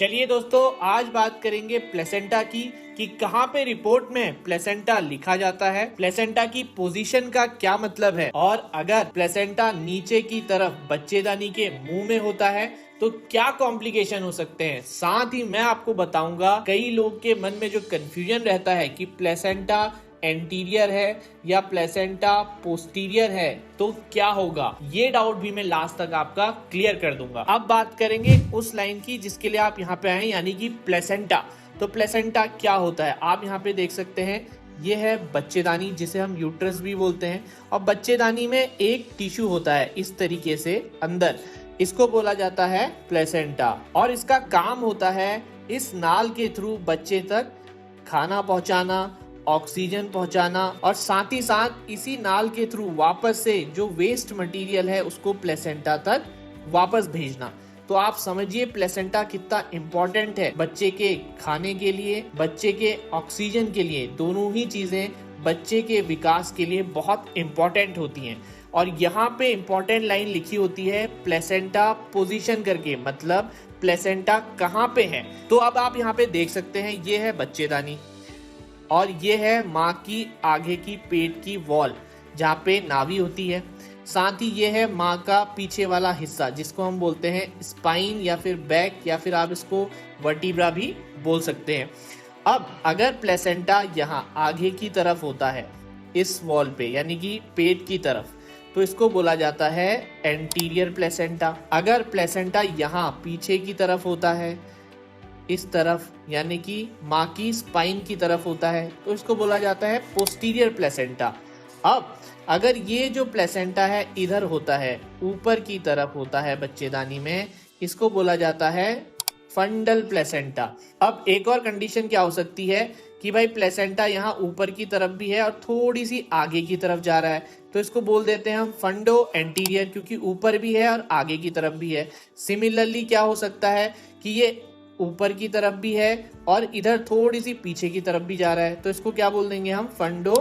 चलिए दोस्तों, आज बात करेंगे प्लेसेंटा की कि कहाँ पे रिपोर्ट में प्लेसेंटा लिखा जाता है, प्लेसेंटा की पोजीशन का क्या मतलब है, और अगर प्लेसेंटा नीचे की तरफ बच्चेदानी के मुंह में होता है तो क्या कॉम्प्लिकेशन हो सकते हैं। साथ ही मैं आपको बताऊंगा कई लोग के मन में जो कंफ्यूजन रहता है कि प्लेसेंटा एंटीरियर है या प्लेसेंटा पोस्टीरियर है तो क्या होगा, ये डाउट भी मैं लास्ट तक आपका क्लियर कर दूंगा। अब बात करेंगे उस लाइन की जिसके लिए आप यहाँ पे आए, यानी कि प्लेसेंटा। तो प्लेसेंटा क्या होता है, आप यहाँ पे देख सकते हैं, ये है बच्चेदानी जिसे हम यूट्रस भी बोलते हैं। और बच्चेदानी में एक टिश्यू होता है इस तरीके से अंदर, इसको बोला जाता है प्लेसेंटा। और इसका काम होता है इस नाल के थ्रू बच्चे तक खाना पहुंचाना, ऑक्सीजन पहुंचाना, और साथ ही साथ इसी नाल के थ्रू वापस से जो वेस्ट मटेरियल है उसको प्लेसेंटा तक वापस भेजना। तो आप समझिए प्लेसेंटा कितना इम्पोर्टेंट है बच्चे के खाने के लिए, बच्चे के ऑक्सीजन के लिए। दोनों ही चीजें बच्चे के विकास के लिए बहुत इम्पोर्टेंट होती हैं। और यहाँ पे इम्पोर्टेंट लाइन लिखी होती है प्लेसेंटा पोजीशन करके, मतलब प्लेसेंटा कहाँ पे है। तो अब आप यहाँ पे देख सकते हैं, ये है बच्चेदानी और ये है माँ की आगे की पेट की वॉल जहाँ पे नाभि होती है। साथ ही ये है माँ का पीछे वाला हिस्सा जिसको हम बोलते हैं स्पाइन या फिर बैक, या फिर आप इसको वर्टिब्रा भी बोल सकते हैं। अब अगर प्लेसेंटा यहाँ आगे की तरफ होता है इस वॉल पे, यानी कि पेट की तरफ, तो इसको बोला जाता है एंटीरियर प्लेसेंटा। अगर प्लेसेंटा यहाँ पीछे की तरफ होता है इस तरफ, यानी कि माँ की स्पाइन की तरफ होता है, तो इसको बोला जाता है पोस्टीरियर प्लेसेंटा। अब अगर ये जो प्लेसेंटा है इधर होता है, ऊपर की तरफ होता है बच्चेदानी में, इसको बोला जाता है फंडल प्लेसेंटा। अब एक और कंडीशन क्या हो सकती है कि भाई प्लेसेंटा यहाँ ऊपर की तरफ भी है और थोड़ी सी आगे की तरफ जा रहा है, तो इसको बोल देते हैं हम फंडो एंटीरियर, क्योंकि ऊपर भी है और आगे की तरफ भी है। सिमिलरली क्या हो सकता है कि ये ऊपर की तरफ भी है और इधर थोड़ी सी पीछे की तरफ भी जा रहा है, तो इसको क्या बोल देंगे हम, फंडो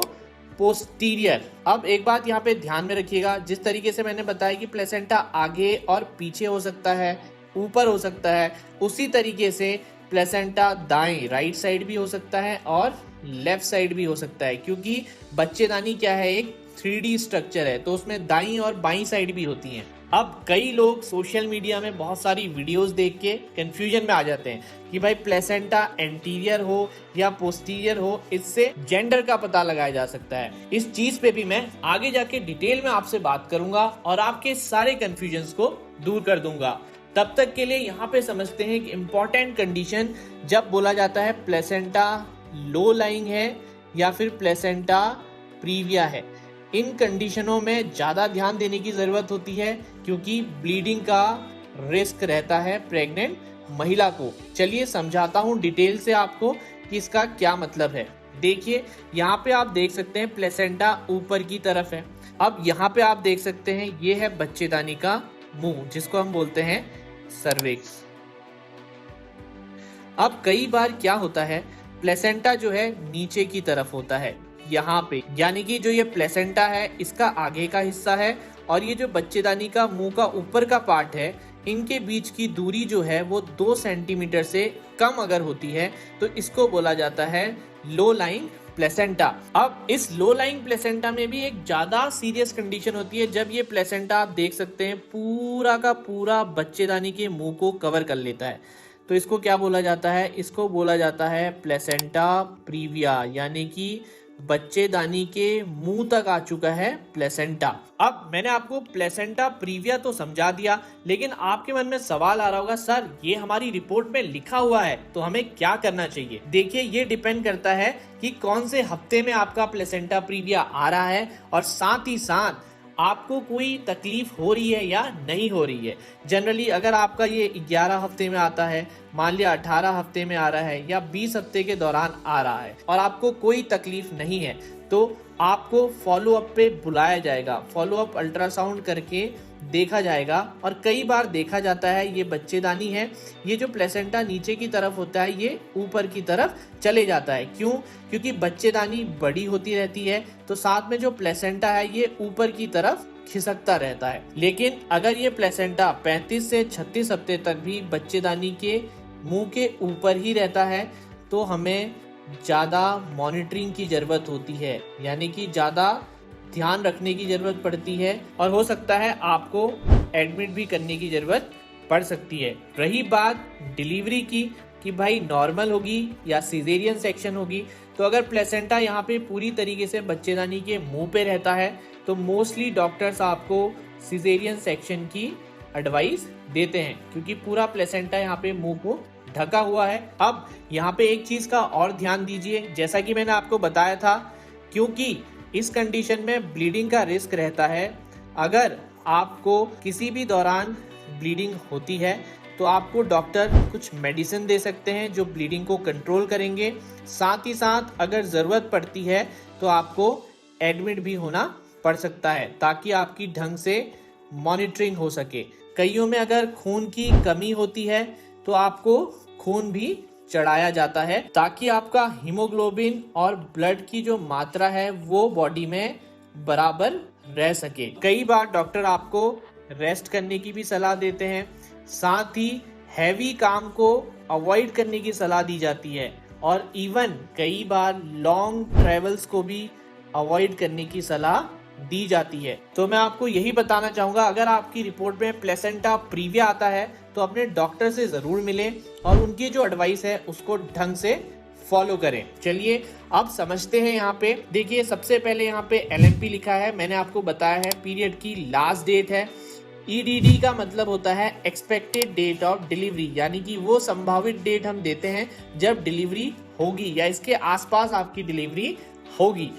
पोस्टीरियर। अब एक बात यहाँ पे ध्यान में रखिएगा, जिस तरीके से मैंने बताया कि प्लेसेंटा आगे और पीछे हो सकता है, ऊपर हो सकता है, उसी तरीके से प्लेसेंटा दाएं राइट साइड भी हो सकता है और लेफ्ट साइड भी हो सकता है, क्योंकि बच्चेदानी क्या है, एक 3D स्ट्रक्चर है, तो उसमें दाईं और बाईं साइड भी होती हैं। अब कई लोग सोशल मीडिया में बहुत सारी वीडियोस देख के कंफ्यूजन में आ जाते हैं कि भाई प्लेसेंटा एंटीरियर हो या पोस्टीरियर हो, इससे जेंडर का पता लगाया जा सकता है। इस चीज पे भी मैं आगे जाके डिटेल में आपसे बात करूंगा और आपके सारे कंफ्यूजन्स को दूर कर दूंगा। तब तक के लिए यहाँ पे समझते हैं कि इम्पोर्टेंट कंडीशन जब बोला जाता है प्लेसेंटा लो लाइंग है या फिर प्लेसेंटा प्रीविया है। इन कंडीशनों में ज्यादा ध्यान देने की जरूरत होती है क्योंकि ब्लीडिंग का रिस्क रहता है प्रेग्नेंट महिला को। चलिए समझाता हूँ डिटेल से आपको कि इसका क्या मतलब है। देखिए यहाँ पे आप देख सकते हैं प्लेसेंटा ऊपर की तरफ है। अब यहाँ पे आप देख सकते हैं ये है बच्चेदानी का मुंह जिसको हम बोलते हैं सर्विक्स। अब कई बार क्या होता है, प्लेसेंटा जो है नीचे की तरफ होता है यहाँ पे, यानी कि जो ये प्लेसेंटा है इसका आगे का हिस्सा है और ये जो बच्चेदानी का मुंह का ऊपर का पार्ट है, इनके बीच की दूरी जो है वो 2 सेंटीमीटर से कम अगर होती है तो इसको बोला जाता है लो लाइंग प्लेसेंटा। अब इस लो लाइंग प्लेसेंटा में भी एक ज्यादा सीरियस कंडीशन होती है जब ये प्लेसेंटा आप देख सकते हैं पूरा का पूरा बच्चेदानी के मुंह को कवर कर लेता है, तो इसको क्या बोला जाता है, इसको बोला जाता है प्लेसेंटा प्रीविया, यानी कि बच्चेदानी के मुंह तक आ चुका है प्लेसेंटा। अब मैंने आपको प्लेसेंटा प्रीविया तो समझा दिया, लेकिन आपके मन में सवाल आ रहा होगा, सर ये हमारी रिपोर्ट में लिखा हुआ है तो हमें क्या करना चाहिए। देखिए ये डिपेंड करता है कि कौन से हफ्ते में आपका प्लेसेंटा प्रीविया आ रहा है और साथ ही साथ आपको कोई तकलीफ हो रही है या नहीं हो रही है। जनरली अगर आपका ये 11 हफ्ते में आता है, मान लिया 18 हफ्ते में आ रहा है या 20 हफ्ते के दौरान आ रहा है और आपको कोई तकलीफ नहीं है, तो आपको फॉलो अप पे बुलाया जाएगा, फॉलो अप अल्ट्रासाउंड करके देखा जाएगा। और कई बार देखा जाता है ये बच्चेदानी है, ये जो प्लेसेंटा नीचे की तरफ होता है ये ऊपर की तरफ चले जाता है। क्यों? क्योंकि बच्चेदानी बड़ी होती रहती है तो साथ में जो प्लेसेंटा है ये ऊपर की तरफ खिसकता रहता है। लेकिन अगर ये प्लेसेंटा 35 से 36 हफ्ते तक भी बच्चेदानी के मुंह के ऊपर ही रहता है तो हमें ज़्यादा मॉनिटरिंग की ज़रूरत होती है, यानी कि ज़्यादा ध्यान रखने की ज़रूरत पड़ती है और हो सकता है आपको एडमिट भी करने की ज़रूरत पड़ सकती है। रही बात डिलीवरी की कि भाई नॉर्मल होगी या सिजेरियन सेक्शन होगी, तो अगर प्लेसेंटा यहाँ पे पूरी तरीके से बच्चेदानी के मुंह पे रहता है तो मोस्टली डॉक्टर्स आपको सिजेरियन सेक्शन की एडवाइस देते हैं, क्योंकि पूरा प्लेसेंटा यहाँ पे मुंह को ढका हुआ है। अब यहाँ पे एक चीज का और ध्यान दीजिए, जैसा कि मैंने आपको बताया था, क्योंकि इस कंडीशन में ब्लीडिंग का रिस्क रहता है। अगर आपको किसी भी दौरान ब्लीडिंग होती है तो आपको डॉक्टर कुछ मेडिसिन दे सकते हैं जो ब्लीडिंग को कंट्रोल करेंगे। साथ ही साथ अगर ज़रूरत पड़ती है तो आपको एडमिट भी होना पड़ सकता है, ताकि आपकी ढंग से मॉनिटरिंग हो सके। कईयों में अगर खून की कमी होती है तो आपको खून भी चढ़ाया जाता है, ताकि आपका हीमोग्लोबिन और ब्लड की जो मात्रा है वो बॉडी में बराबर रह सके। कई बार डॉक्टर आपको रेस्ट करने की भी सलाह देते हैं, साथ ही हैवी काम को अवॉइड करने की सलाह दी जाती है और इवन कई बार लॉन्ग ट्रेवल्स को भी अवॉइड करने की सलाह दी जाती है। तो मैं आपको यही बताना चाहूंगा, अगर आपकी रिपोर्ट में प्लेसेंटा प्रीविया आता है तो अपने डॉक्टर से जरूर मिलें और उनकी जो एडवाइस है उसको ढंग से फॉलो करें। चलिए अब समझते हैं। यहाँ पे देखिए, सबसे पहले यहाँ पे LMP लिखा है, मैंने आपको बताया है पीरियड की लास्ट डेट है। EDD का मतलब होता है एक्सपेक्टेड डेट ऑफ डिलीवरी, यानी कि वो संभावित डेट हम देते हैं जब डिलीवरी होगी या इसके आसपास आपकी डिलीवरी होगी।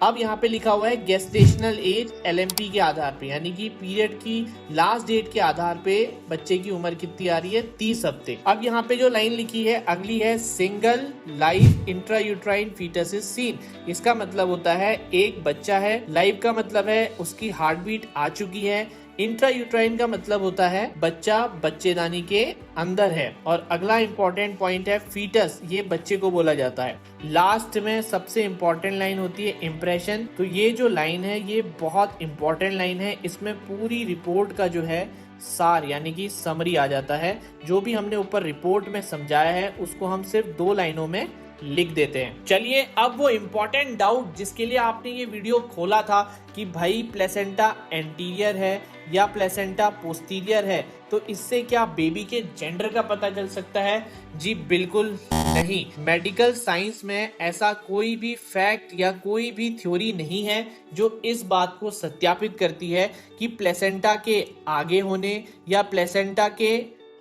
अब यहाँ पे लिखा हुआ है गेस्टेशनल एज LMP के आधार पे, यानी कि पीरियड की लास्ट डेट के आधार पे बच्चे की उम्र कितनी आ रही है, 30 हफ्ते। अब यहाँ पे जो लाइन लिखी है अगली है, single live intrauterine foetus is seen. इसका मतलब होता है एक बच्चा है, लाइव का मतलब है उसकी हार्ट बीट आ चुकी है, इंट्रायूट्राइन का मतलब होता है बच्चा बच्चेदानी के अंदर है। और अगला इंपॉर्टेंट पॉइंट है फीटस, ये बच्चे को बोला जाता है। लास्ट में सबसे इंपॉर्टेंट लाइन होती है इम्प्रेशन। तो ये जो लाइन है ये बहुत इंपॉर्टेंट लाइन है, इसमें पूरी रिपोर्ट का जो है सार यानी कि समरी आ जाता है। जो भी हमने ऊपर रिपोर्ट में समझाया है उसको हम सिर्फ 2 लाइनों में लिख देते हैं। चलिए अब वो इम्पोर्टेंट डाउट जिसके लिए आपने ये वीडियो खोला था कि भाई प्लेसेंटा एंटीरियर है या प्लेसेंटा पोस्टीरियर है, तो इससे क्या बेबी के जेंडर का पता चल सकता है? जी बिल्कुल नहीं। मेडिकल साइंस में ऐसा कोई भी फैक्ट या कोई भी थ्योरी नहीं है जो इस बात को सत्यापित करती है कि प्लेसेंटा के आगे होने या प्लेसेंटा के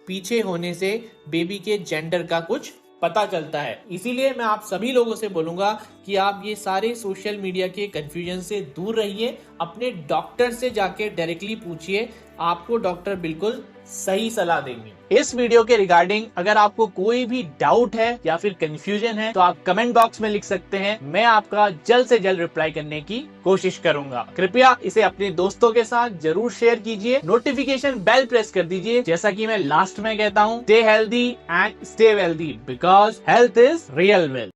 पीछे होने से बेबी के जेंडर का कुछ पता चलता है। इसीलिए मैं आप सभी लोगों से बोलूंगा कि आप ये सारे सोशल मीडिया के कंफ्यूजन से दूर रहिए, अपने डॉक्टर से जाके डायरेक्टली पूछिए, आपको डॉक्टर बिल्कुल सही सलाह देंगे। इस वीडियो के रिगार्डिंग अगर आपको कोई भी डाउट है या फिर कंफ्यूजन है तो आप कमेंट बॉक्स में लिख सकते हैं, मैं आपका जल्द से जल्द रिप्लाई करने की कोशिश करूंगा। कृपया इसे अपने दोस्तों के साथ जरूर शेयर कीजिए, नोटिफिकेशन बेल प्रेस कर दीजिए। जैसा कि मैं लास्ट में कहता हूँ, stay healthy and stay wealthy because health is real wealth.